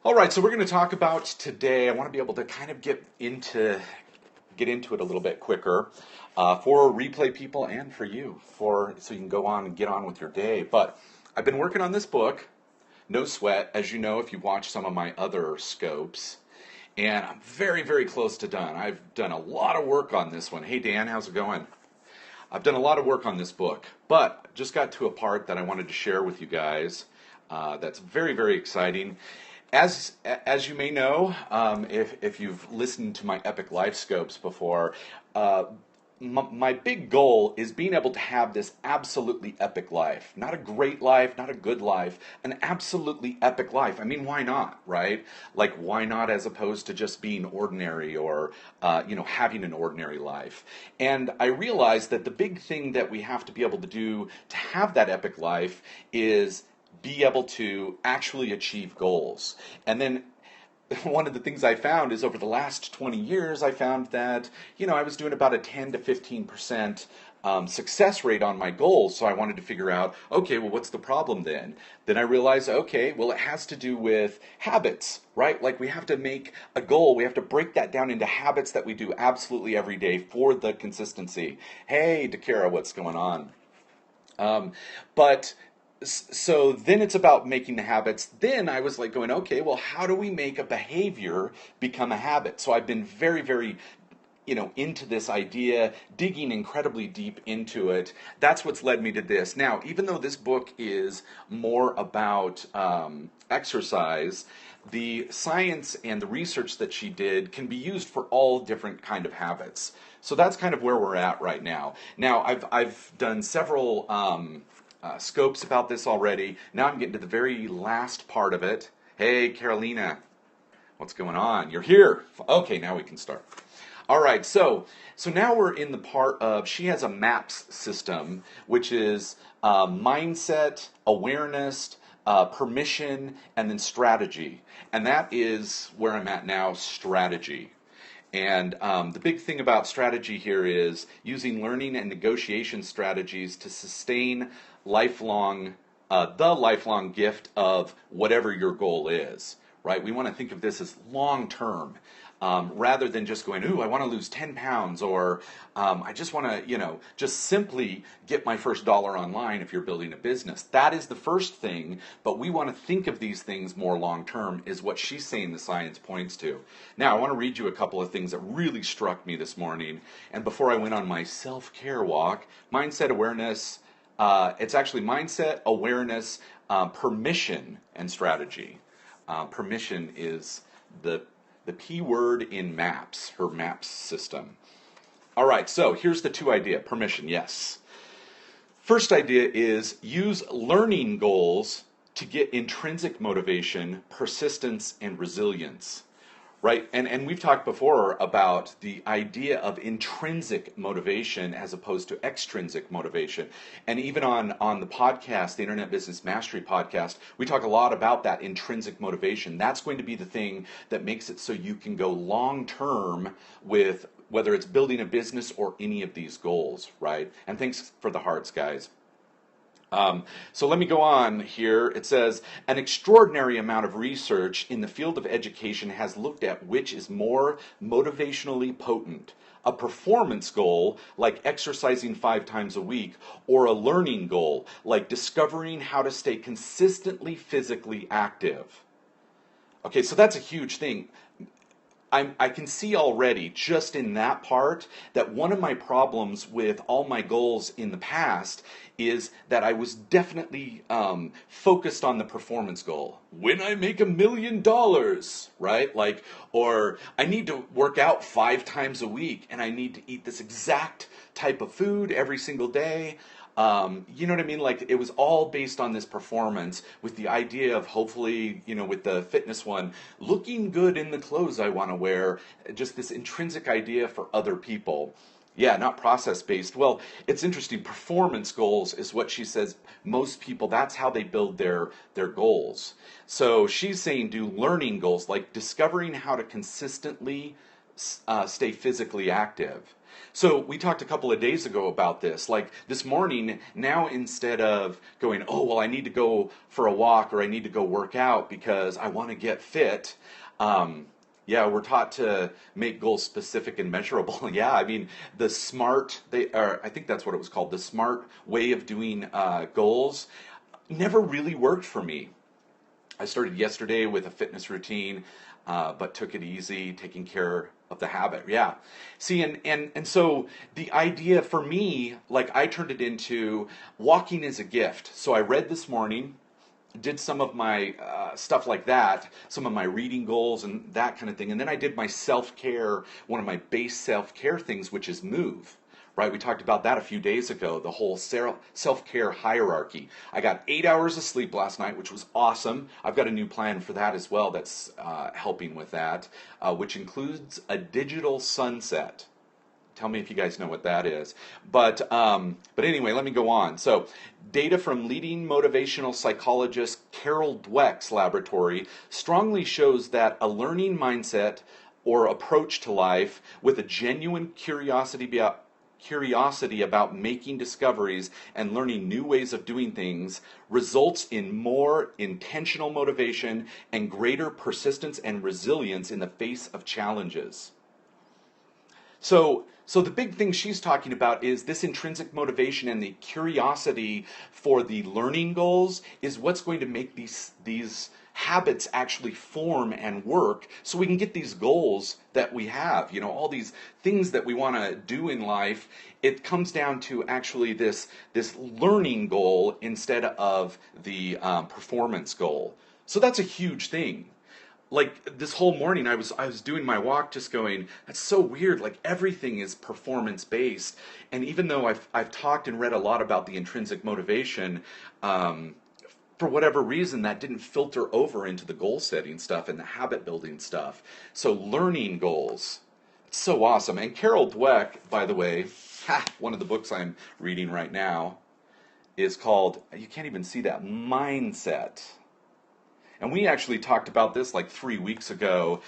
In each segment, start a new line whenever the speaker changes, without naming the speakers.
All right, so we're going to talk about today. I want to be able to kind of get into it a little bit quicker for replay people and for you, so you can go on and get on with your day. But I've been working on this book, no sweat, as you know if you've watched some of my other scopes, and I'm very, very close to done. I've done a lot of work on this one. Hey Dan, how's it going? I've done a lot of work on this book, but just got to a part that I wanted to share with you guys. That's very, very exciting. As you may know, if you've listened to my Epic Life Scopes before, my big goal is being able to have this absolutely epic life. Not a great life, not a good life, an absolutely epic life. I mean, why not, right? Like, why not as opposed to just being ordinary or, having an ordinary life? And I realized that the big thing that we have to be able to do to have that epic life is be able to actually achieve goals. And then one of the things I found is over the last 20 years, I found that, I was doing about a 10 to 15% success rate on my goals. So I wanted to figure out, okay, well, what's the problem then? Then I realized, okay, well, it has to do with habits, right? Like we have to make a goal. We have to break that down into habits that we do absolutely every day for the consistency. Hey, DeKara, what's going on? So then it's about making the habits. Then I was like going, okay, well, how do we make a behavior become a habit? So I've been very, very, into this idea, digging incredibly deep into it. That's what's led me to this. Now, even though this book is more about exercise, the science and the research that she did can be used for all different kind of habits. So that's kind of where we're at right now. Now, I've done several scopes about this already. Now I'm getting to the very last part of it. Hey, Carolina, what's going on? You're here. Okay, now we can start. All right, so now we're in the part of, she has a MAPS system, which is mindset, awareness, permission, and then strategy. And that is where I'm at now, strategy. And the big thing about strategy here is using learning and negotiation strategies to sustain the lifelong gift of whatever your goal is, right? We want to think of this as long term, rather than just going, ooh, I want to lose 10 pounds, or I just want to, just simply get my first dollar online if you're building a business. That is the first thing, but we want to think of these things more long term, is what she's saying the science points to. Now, I want to read you a couple of things that really struck me this morning, and before I went on my self-care walk, mindset, awareness, it's actually mindset, awareness, permission, and strategy. Permission is the key word in MAPS, her MAPS system. All right, so here's the two idea. Permission, yes. First idea is use learning goals to get intrinsic motivation, persistence, and resilience. Right, and we've talked before about the idea of intrinsic motivation as opposed to extrinsic motivation. And even on the podcast, the Internet Business Mastery podcast, we talk a lot about that intrinsic motivation. That's going to be the thing that makes it so you can go long term with whether it's building a business or any of these goals, right? And thanks for the hearts, guys. So let me go on here. It says, an extraordinary amount of research in the field of education has looked at which is more motivationally potent, a performance goal like exercising 5 times a week, or a learning goal like discovering how to stay consistently physically active. Okay, so that's a huge thing. I can see already, just in that part, that one of my problems with all my goals in the past is that I was definitely focused on the performance goal. When I make $1 million, right? Like, or I need to work out 5 times a week, and I need to eat this exact type of food every single day. You know what I mean? Like, it was all based on this performance with the idea of hopefully, with the fitness one, looking good in the clothes I want to wear, just this intrinsic idea for other people. Yeah, not process-based. Well, it's interesting. Performance goals is what she says most people, that's how they build their goals. So she's saying do learning goals, like discovering how to consistently stay physically active. So we talked a couple of days ago about this. Like this morning, now instead of going, oh, well, I need to go for a walk or I need to go work out because I want to get fit. Yeah, we're taught to make goals specific and measurable. Yeah, I mean, the smart, I think that's what it was called, the smart way of doing goals never really worked for me. I started yesterday with a fitness routine, but took it easy, taking care of the habit. Yeah. See, and so the idea for me, like I turned it into walking is a gift. So I read this morning, did some of my stuff like that, some of my reading goals and that kind of thing. And then I did my self-care, one of my base self-care things, which is move. Right, we talked about that a few days ago, the whole self-care hierarchy. I got 8 hours of sleep last night, which was awesome. I've got a new plan for that as well that's helping with that, which includes a digital sunset. Tell me if you guys know what that is. But anyway, let me go on. So, data from leading motivational psychologist Carol Dweck's laboratory strongly shows that a learning mindset or approach to life with a genuine curiosity about making discoveries and learning new ways of doing things results in more intentional motivation and greater persistence and resilience in the face of challenges. So the big thing she's talking about is this intrinsic motivation and the curiosity for the learning goals is what's going to make these habits actually form and work so we can get these goals that we have, all these things that we want to do in life. It comes down to actually this learning goal instead of the performance goal. So that's a huge thing. Like this whole morning I was doing my walk just going, that's so weird, like everything is performance based. And even though I've talked and read a lot about the intrinsic motivation, for whatever reason, that didn't filter over into the goal setting stuff and the habit building stuff. So learning goals, it's so awesome. And Carol Dweck, by the way, one of the books I'm reading right now is called, you can't even see that, Mindset. And we actually talked about this like 3 weeks ago,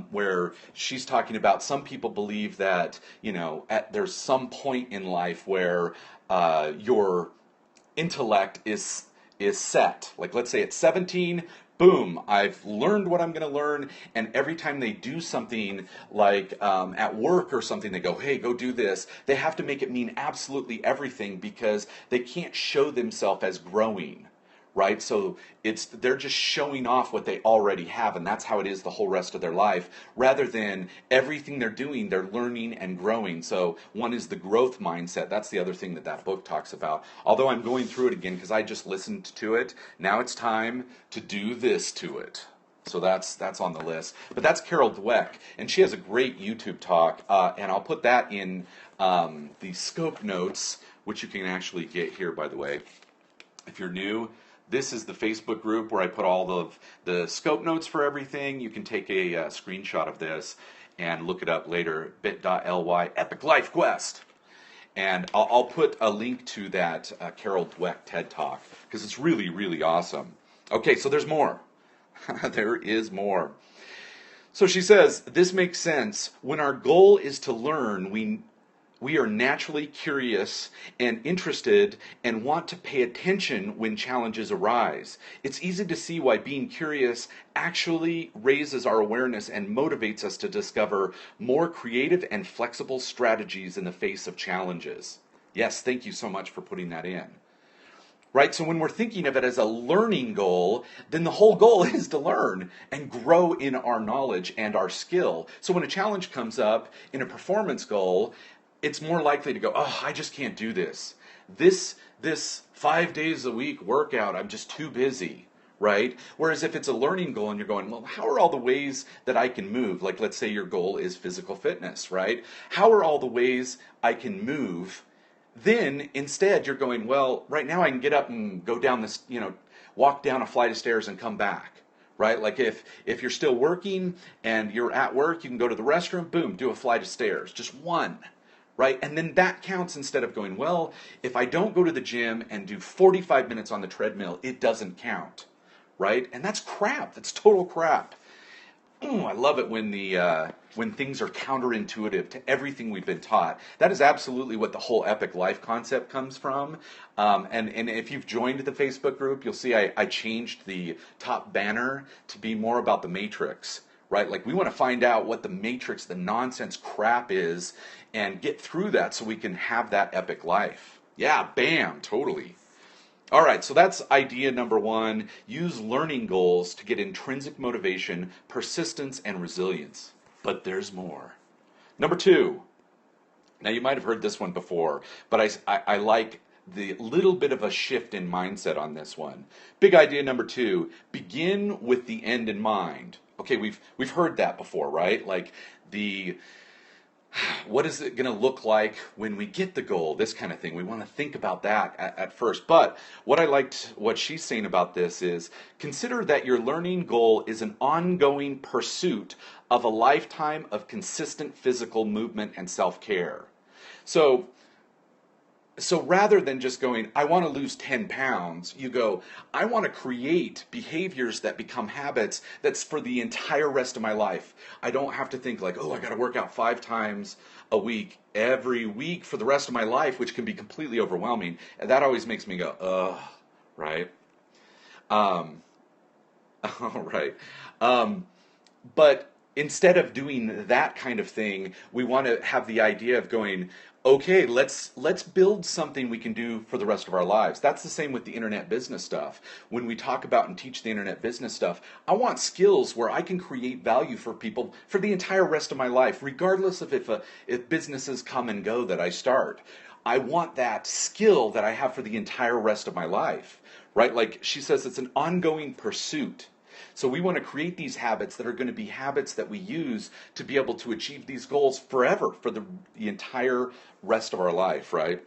where she's talking about some people believe that, there's some point in life where your intellect is set. Like let's say at 17, boom, I've learned what I'm going to learn, and every time they do something like at work or something, they go, hey, go do this. They have to make it mean absolutely everything because they can't show themselves as growing. Right? So they're just showing off what they already have, and that's how it is the whole rest of their life, rather than everything they're doing, they're learning and growing. So one is the growth mindset. That's the other thing that book talks about. Although I'm going through it again because I just listened to it. Now it's time to do this to it. So that's on the list. But that's Carol Dweck, and she has a great YouTube talk, and I'll put that in the scope notes, which you can actually get here, by the way. If you're new, this is the Facebook group where I put all of the scope notes for everything. You can take a screenshot of this and look it up later, bit.ly Epic Life Quest. And I'll put a link to that Carol Dweck TED Talk because it's really, really awesome. Okay, so there's more. There is more. So she says, this makes sense. When our goal is to learn, we are naturally curious and interested and want to pay attention when challenges arise. It's easy to see why being curious actually raises our awareness and motivates us to discover more creative and flexible strategies in the face of challenges. Yes, thank you so much for putting that in. Right, so when we're thinking of it as a learning goal, then the whole goal is to learn and grow in our knowledge and our skill. So when a challenge comes up in a performance goal, it's more likely to go, oh, I just can't do this. This 5 days a week workout, I'm just too busy, right? Whereas if it's a learning goal and you're going, well, how are all the ways that I can move? Like let's say your goal is physical fitness, right? How are all the ways I can move? Then instead you're going, well, right now I can get up and go down this, walk down a flight of stairs and come back. Right? Like if you're still working and you're at work, you can go to the restroom, boom, do a flight of stairs, just one. Right? And then that counts instead of going, well, if I don't go to the gym and do 45 minutes on the treadmill, it doesn't count. Right? And that's crap. That's total crap. I love it when things are counterintuitive to everything we've been taught. That is absolutely what the whole epic life concept comes from. And if you've joined the Facebook group, you'll see I changed the top banner to be more about the matrix. Right? Like we want to find out what the matrix, the nonsense crap is, and get through that so we can have that epic life. Yeah, bam, totally. All right, so that's idea number one. Use learning goals to get intrinsic motivation, persistence, and resilience. But there's more. Number two. Now, you might have heard this one before, but I like the little bit of a shift in mindset on this one. Big idea number two, begin with the end in mind. Okay, we've heard that before, right? Like what is it going to look like when we get the goal, this kind of thing. We want to think about that at first. But what she's saying about this is, consider that your learning goal is an ongoing pursuit of a lifetime of consistent physical movement and self-care. So rather than just going, I want to lose 10 pounds, you go, I want to create behaviors that become habits that's for the entire rest of my life. I don't have to think like, oh, I got to work out 5 times a week every week for the rest of my life, which can be completely overwhelming. And that always makes me go, ugh, right? All right. But instead of doing that kind of thing, we want to have the idea of going, okay, let's build something we can do for the rest of our lives. That's the same with the internet business stuff. When we talk about and teach the internet business stuff, I want skills where I can create value for people for the entire rest of my life, regardless of if businesses come and go that I start. I want that skill that I have for the entire rest of my life, right? Like she says, it's an ongoing pursuit. So we want to create these habits that are going to be habits that we use to be able to achieve these goals forever, for the entire rest of our life, right?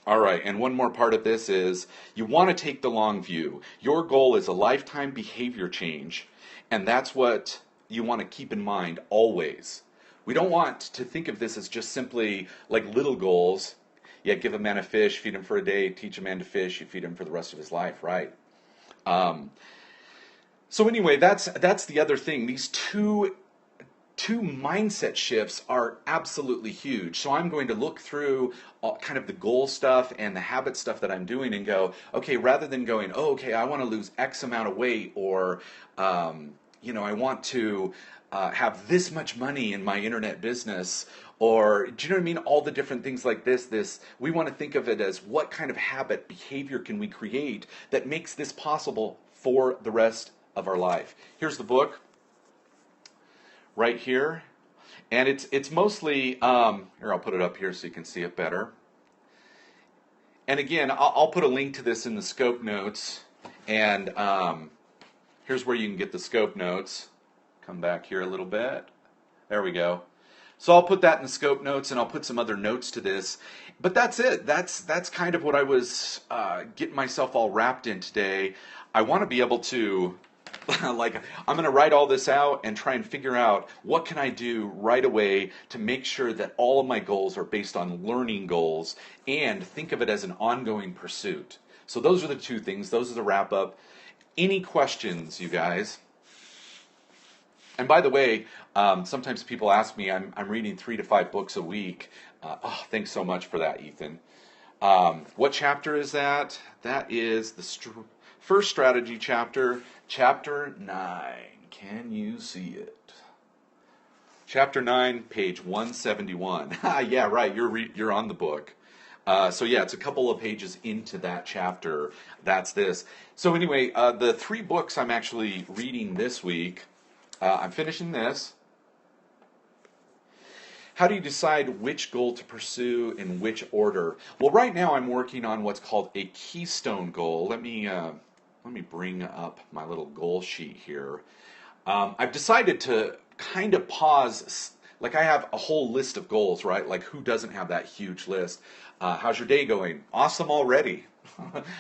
All right, and one more part of this is you want to take the long view. Your goal is a lifetime behavior change, and that's what you want to keep in mind always. We don't want to think of this as just simply like little goals. Yeah, give a man a fish, feed him for a day, teach a man to fish, you feed him for the rest of his life, right? So anyway, that's the other thing. These two mindset shifts are absolutely huge. So I'm going to look through kind of the goal stuff and the habit stuff that I'm doing and go, okay, rather than going, oh, okay, I want to lose X amount of weight, or I want to have this much money in my internet business, or do you know what I mean? All the different things like this, we want to think of it as what kind of habit, behavior can we create that makes this possible for the rest of our life. Here's the book right here, and it's mostly here, I'll put it up here so you can see it better. And again, I'll put a link to this in the scope notes, and here's where you can get the scope notes. Come back here a little bit. There we go. So I'll put that in the scope notes, and I'll put some other notes to this. But that's it. That's kind of what I was getting myself all wrapped in today. I want to be able to I'm going to write all this out and try and figure out what can I do right away to make sure that all of my goals are based on learning goals, and think of it as an ongoing pursuit. So those are the two things. Those are the wrap up. Any questions, you guys? And by the way, sometimes people ask me, I'm reading 3 to 5 books a week. Thanks so much for that, Ethan. What chapter is that? That is the first strategy chapter, chapter 9. Can you see it? Chapter 9, page 171. Yeah, right, you're on the book. So yeah, it's a couple of pages into that chapter. That's this. So anyway, the 3 books I'm actually reading this week, I'm finishing this. How do you decide which goal to pursue in which order? Well, right now I'm working on what's called a keystone goal. Let me bring up my little goal sheet here. I've decided to kind of pause. Like, I have a whole list of goals, right? Like, who doesn't have that huge list? How's your day going? Awesome already.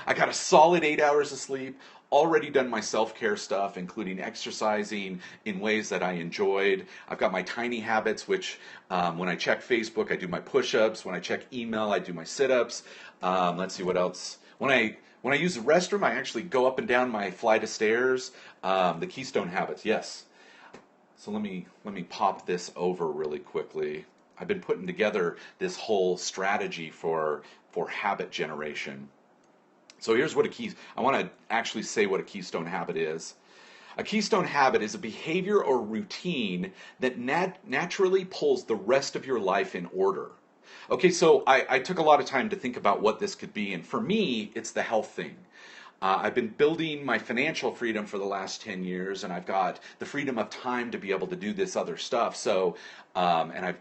I got a solid 8 hours of sleep, already done my self-care stuff, including exercising in ways that I enjoyed. I've got my tiny habits, which when I check Facebook, I do my push-ups. When I check email, I do my sit-ups. Let's see what else. When I use the restroom, I actually go up and down my flight of stairs. The keystone habits, yes. So let me pop this over really quickly. I've been putting together this whole strategy for habit generation. So here's what I want to actually say what a keystone habit is. A keystone habit is a behavior or routine that naturally pulls the rest of your life in order. Okay, so I took a lot of time to think about what this could be, and for me, it's the health thing. I've been building my financial freedom for the last 10 years, and I've got the freedom of time to be able to do this other stuff. So, and I've,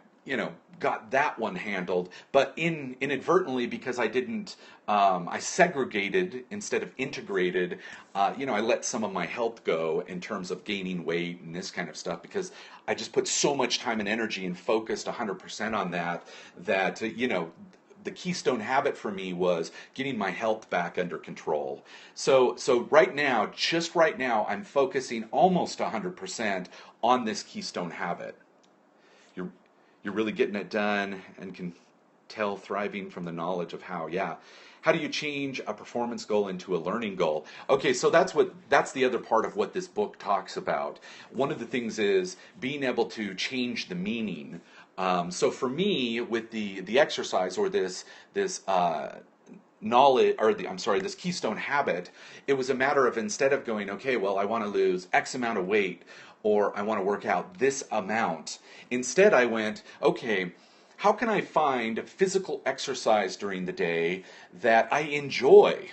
got that one handled, but inadvertently, because I didn't, I segregated instead of integrated, I let some of my health go in terms of gaining weight and this kind of stuff, because I just put so much time and energy and focused 100% on that, the keystone habit for me was getting my health back under control. So just right now, I'm focusing almost 100% on this keystone habit. You're really getting it done and can tell thriving from the knowledge of how. Yeah. How do you change a performance goal into a learning goal? Okay, so that's the other part of what this book talks about. One of the things is being able to change the meaning. So for me, with the exercise or this knowledge, or this keystone habit, it was a matter of, instead of going, okay, well, I want to lose X amount of weight, or I want to work out this amount. Instead, I went, okay, how can I find physical exercise during the day that I enjoy?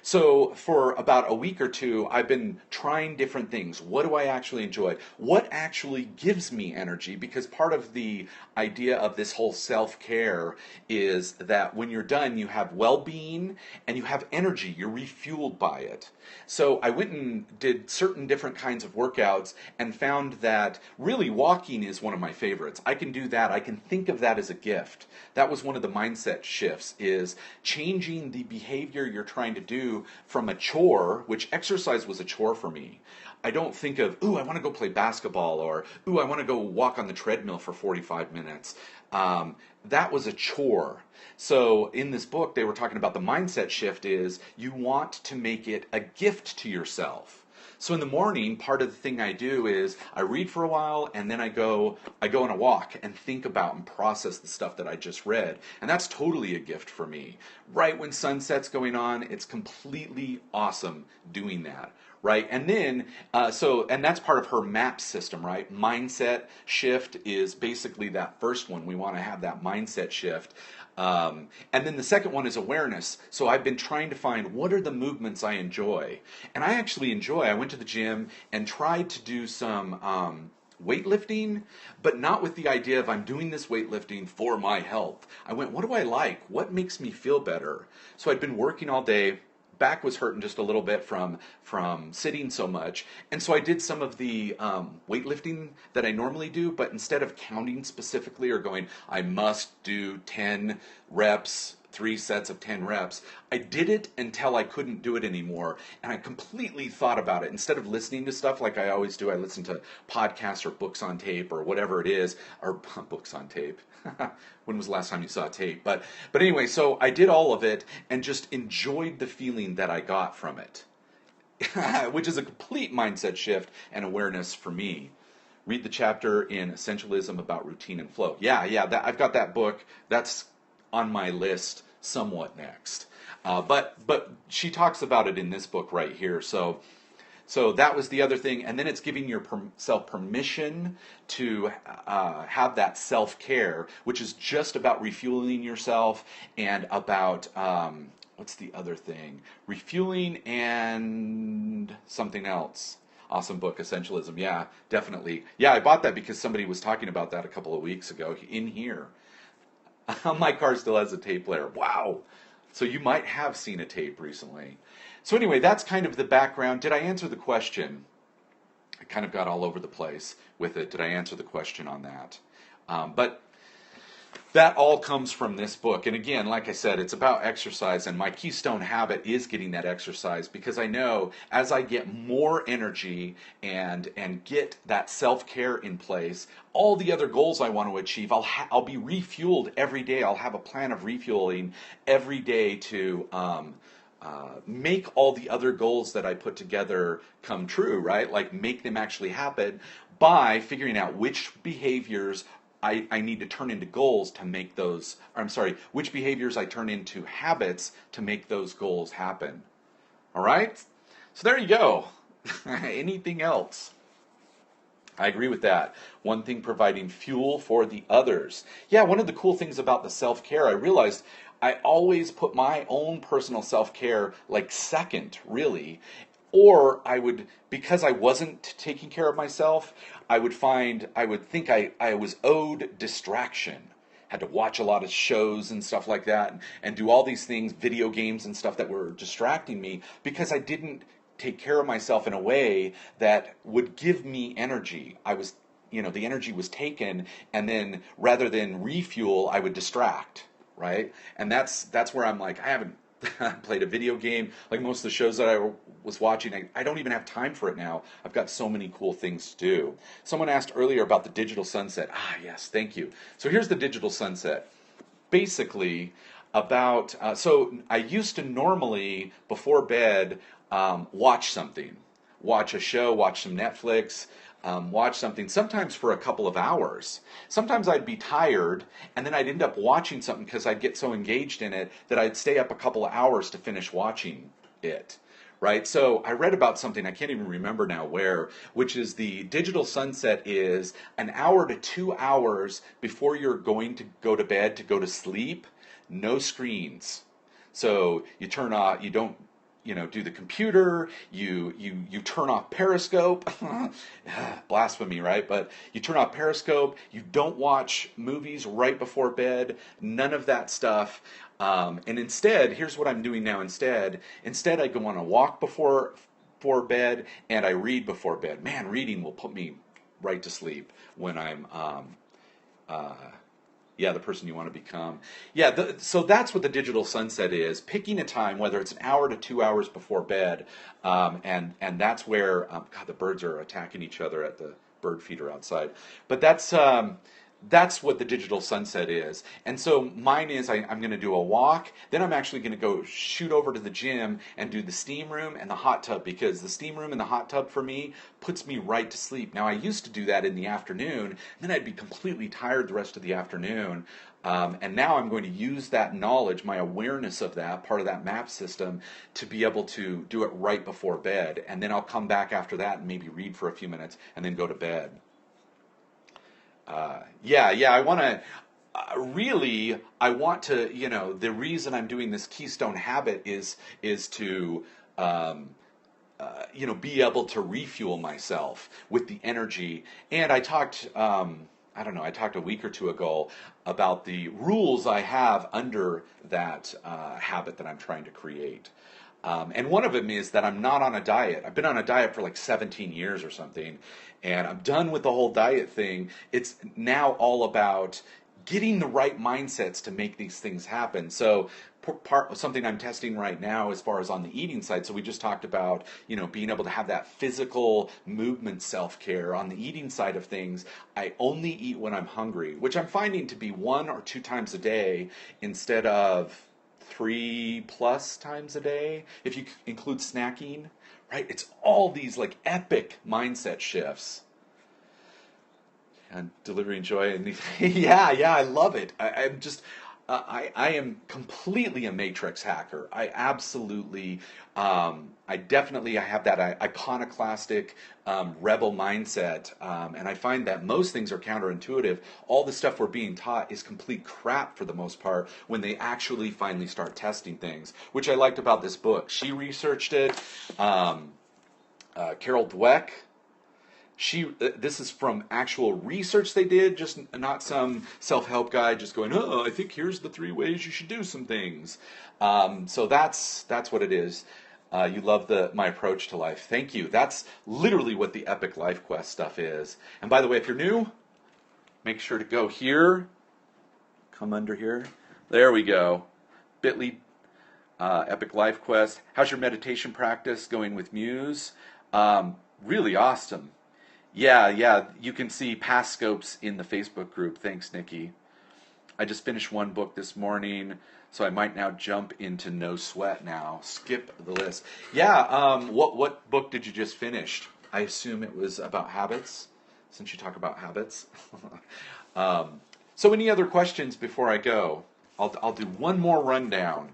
So for about a week or two, I've been trying different things. What do I actually enjoy? What actually gives me energy? Because part of the idea of this whole self-care is that when you're done, you have well-being and you have energy. You're refueled by it. So I went and did certain different kinds of workouts and found that really walking is one of my favorites. I can do that. I can think of that as a gift. That was one of the mindset shifts, is changing the behavior you're trying to do from a chore, which exercise was a chore for me. I don't think of, ooh, I want to go play basketball, or ooh, I want to go walk on the treadmill for 45 minutes. That was a chore. So in this book, they were talking about the mindset shift is you want to make it a gift to yourself. So in the morning, part of the thing I do is I read for a while, and then I go on a walk and think about and process the stuff that I just read. And that's totally a gift for me. Right when sunset's going on, it's completely awesome doing that. Right? And then, and that's part of her MAP system, right? Mindset shift is basically that first one. We want to have that mindset shift. And then the second one is awareness. So I've been trying to find, what are the movements I enjoy? And I actually I went to the gym and tried to do some weightlifting, but not with the idea of I'm doing this weightlifting for my health. I went, what do I like? What makes me feel better? So I'd been working all day. Back was hurting just a little bit from sitting so much. And so I did some of the weightlifting that I normally do, but instead of counting specifically or going, I must do 10 reps, 3 sets of 10 reps, I did it until I couldn't do it anymore. And I completely thought about it. Instead of listening to stuff like I always do, I listen to podcasts or books on tape or whatever it is, or books on tape. When was the last time you saw tape? But anyway, so I did all of it and just enjoyed the feeling that I got from it, which is a complete mindset shift and awareness for me. Read the chapter in Essentialism about routine and flow. Yeah, I've got that book. That's on my list somewhat next. But she talks about it in this book right here. So that was the other thing. And then it's giving yourself permission to have that self-care, which is just about refueling yourself and about, what's the other thing? Refueling and something else. Awesome book, Essentialism. Yeah, definitely. Yeah, I bought that because somebody was talking about that a couple of weeks ago in here. My car still has a tape player. Wow. So you might have seen a tape recently. So anyway, that's kind of the background. Did I answer the question? I kind of got all over the place with it. Did I answer the question on that? But that all comes from this book. And again, like I said, it's about exercise. And my keystone habit is getting that exercise, because I know as I get more energy and get that self-care in place, all the other goals I want to achieve, I'll be refueled every day. I'll have a plan of refueling every day to make all the other goals that I put together come true, right? Like make them actually happen by figuring out which behaviors I need to turn into goals to make those, or I'm sorry, which behaviors I turn into habits to make those goals happen. All right? So there you go. Anything else? I agree with that. One thing providing fuel for the others. Yeah, one of the cool things about the self-care, I realized I always put my own personal self-care like second, really. Or I would, because I wasn't taking care of myself, I would think I was owed distraction. Had to watch a lot of shows and stuff like that and do all these things, video games and stuff that were distracting me because I didn't take care of myself in a way that would give me energy. The energy was taken, and then rather than refuel, I would distract, right? And that's where I'm like, I haven't played a video game. Like most of the shows that I was watching, I don't even have time for it now. I've got so many cool things to do. Someone asked earlier about the digital sunset. Yes, thank you. So here's the digital sunset. Basically, so I used to normally, before bed, watch something. Watch a show, watch some Netflix, watch something, sometimes for a couple of hours. Sometimes I'd be tired, and then I'd end up watching something because I'd get so engaged in it that I'd stay up a couple of hours to finish watching it. Right? So I read about something, I can't even remember now where, which is the digital sunset is an hour to 2 hours before you're going to go to bed, to go to sleep, no screens. So you turn off, you don't do the computer, you turn off Periscope, blasphemy, right? But you turn off Periscope, you don't watch movies right before bed, none of that stuff. And instead, here's what I'm doing now instead. Instead, I go on a walk before bed, and I read before bed. Man, reading will put me right to sleep when I'm the person you want to become. Yeah, so that's what the digital sunset is. Picking a time, whether it's an hour to 2 hours before bed, and that's where, God, the birds are attacking each other at the bird feeder outside. But that's what the digital sunset is. And so mine is I'm going to do a walk, then I'm actually going to go shoot over to the gym and do the steam room and the hot tub, because the steam room and the hot tub for me puts me right to sleep. Now I used to do that in the afternoon, then I'd be completely tired the rest of the afternoon. And now I'm going to use that knowledge, my awareness of that, part of that map system, to be able to do it right before bed. And then I'll come back after that and maybe read for a few minutes and then go to bed. I want to, I want to, the reason I'm doing this Keystone Habit is to, be able to refuel myself with the energy. And I talked, I talked a week or two ago about the rules I have under that habit that I'm trying to create. And one of them is that I'm not on a diet. I've been on a diet for like 17 years or something, and I'm done with the whole diet thing. It's now all about getting the right mindsets to make these things happen. So something I'm testing right now as far as on the eating side. So we just talked about, being able to have that physical movement self-care. On the eating side of things, I only eat when I'm hungry, which I'm finding to be 1 or 2 times a day instead of 3+ times a day, if you include snacking, right? It's all these like epic mindset shifts. And delivering joy, and I love it. I'm just, I am completely a matrix hacker. I absolutely, I have that iconoclastic rebel mindset, and I find that most things are counterintuitive. All the stuff we're being taught is complete crap for the most part when they actually finally start testing things, which I liked about this book. She researched it. Carol Dweck. This is from actual research they did, just not some self-help guy just going, I think here's the 3 ways you should do some things. So that's what it is. You love my approach to life. Thank you. That's literally what the Epic Life Quest stuff is. And by the way, if you're new, make sure to go here. Come under here. There we go. Bit.ly, Epic Life Quest. How's your meditation practice going with Muse? Really awesome. Yeah, you can see past scopes in the Facebook group. Thanks, Nikki. I just finished one book this morning. So I might now jump into No Sweat now. Skip the list. Yeah, what book did you just finish? I assume it was about habits, since you talk about habits. So any other questions before I go? I'll do one more rundown,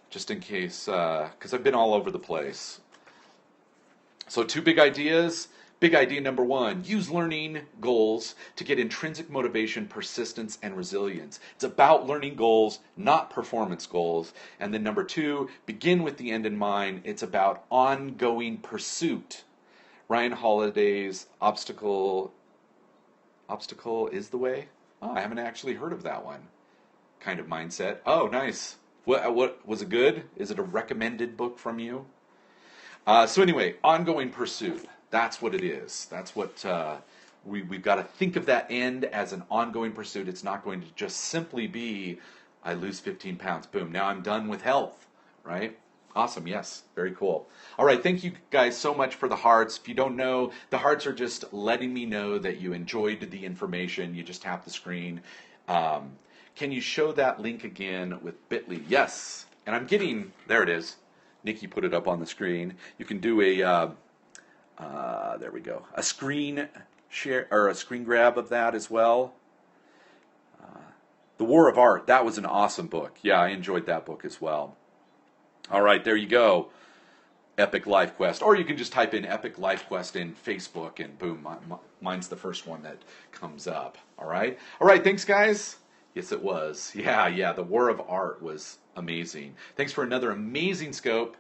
just in case, because I've been all over the place. So 2 big ideas. Big idea number 1, use learning goals to get intrinsic motivation, persistence, and resilience. It's about learning goals, not performance goals. And then number 2, begin with the end in mind. It's about ongoing pursuit. Ryan Holiday's Obstacle is the Way? Oh, I haven't actually heard of that one. Kind of mindset. Oh, nice. What was it good? Is it a recommended book from you? So anyway, ongoing pursuit. That's what it is. That's what we've got to think of that end as an ongoing pursuit. It's not going to just simply be, I lose 15 pounds, boom, now I'm done with health, right? Awesome, yes, very cool. All right, thank you guys so much for the hearts. If you don't know, the hearts are just letting me know that you enjoyed the information. You just tap the screen. Can you show that link again with Bitly? Yes, and I'm getting, there it is. Nikki put it up on the screen. You can do a, there we go, a screen share or a screen grab of that as well. The War of Art, that was an awesome book. Yeah, I enjoyed that book as well. All right, there you go. Epic Life Quest. Or you can just type in Epic Life Quest in Facebook and boom, mine's the first one that comes up. All right? All right, thanks guys. Yes, it was. Yeah, The War of Art was amazing. Thanks for another amazing scope.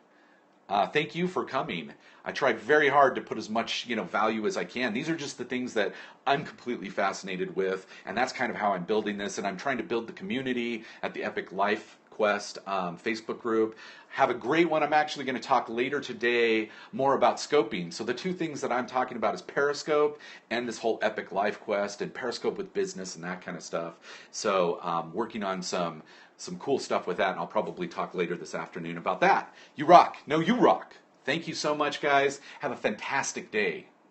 Thank you for coming. I tried very hard to put as much value as I can. These are just the things that I'm completely fascinated with, and that's kind of how I'm building this. And I'm trying to build the community at the Epic Life Quest Facebook group. Have a great one. I'm actually going to talk later today more about scoping. So the 2 things that I'm talking about is Periscope and this whole Epic Life Quest, and Periscope with business and that kind of stuff. So working on some cool stuff with that, and I'll probably talk later this afternoon about that. You rock. No, you rock. Thank you so much, guys. Have a fantastic day.